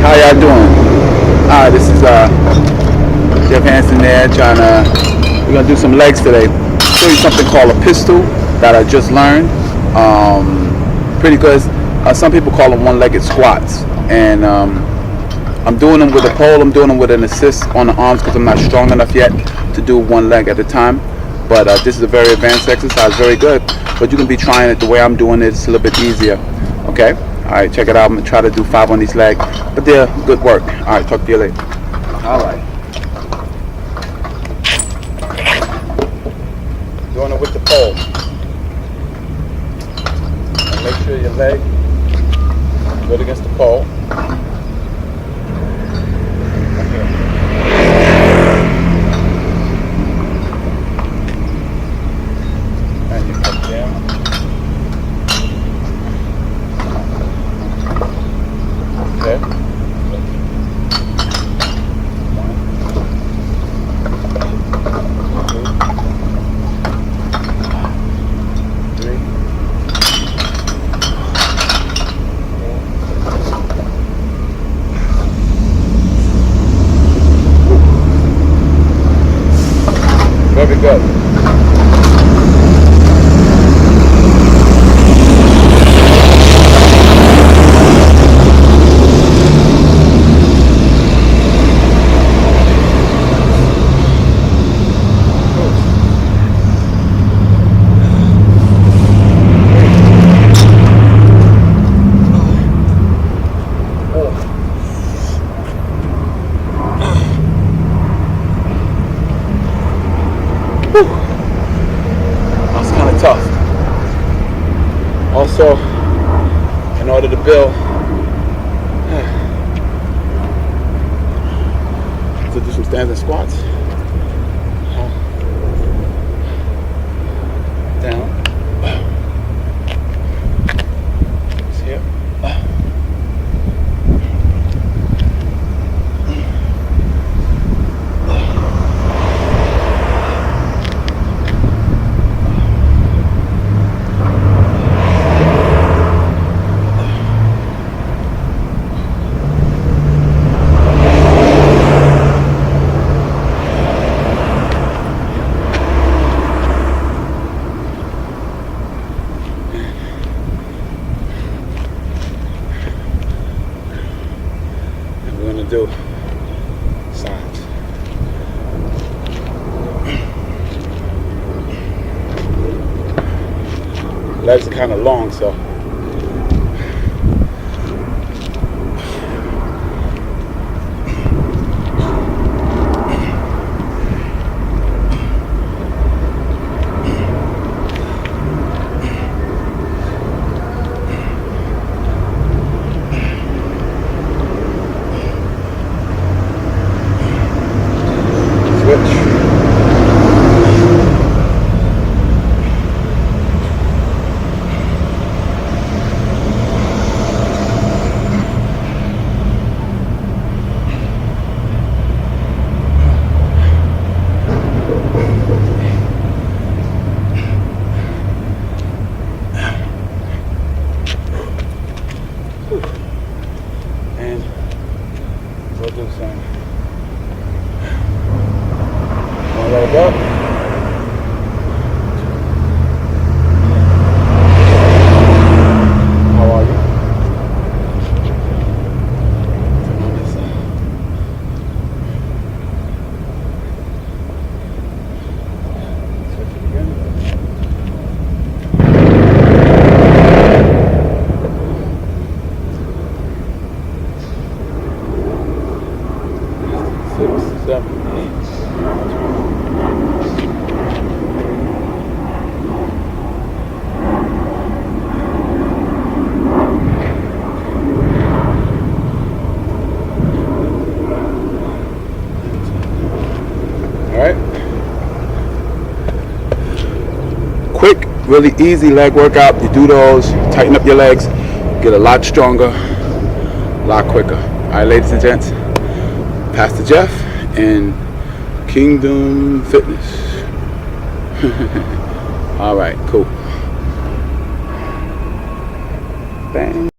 How y'all doing? This is Jeff Hansen there we're gonna do some legs today. Show you something called a pistol that I just learned. Pretty good. Some people call them one-legged squats. And I'm doing them with a pole. I'm doing them with an assist on the arms because I'm not strong enough yet to do one leg at a time. But this is a very advanced exercise, very good. But you can be trying it the way I'm doing it. It's a little bit easier. Okay? All right, check it out. I'm going to try to do 5 on these legs. But they're good work. All right, talk to you later. All right. Doing it with the pole. And make sure your leg good against the pole. And you come down. Okay. 1, 2, 3. Very good. That's kind of tough. Also, in order to build, to do some standing squats, down, here. We're going to do sides. Legs are kind of long, so and we'll do some one leg up. How are you? On this side. Switch it again. Six, 7, 8. All right. Quick, really easy leg workout. You do those, tighten up your legs, get a lot stronger, a lot quicker. All right, ladies and gents. Pastor Jeff and Kingdom Fitness. All right, cool. Bang.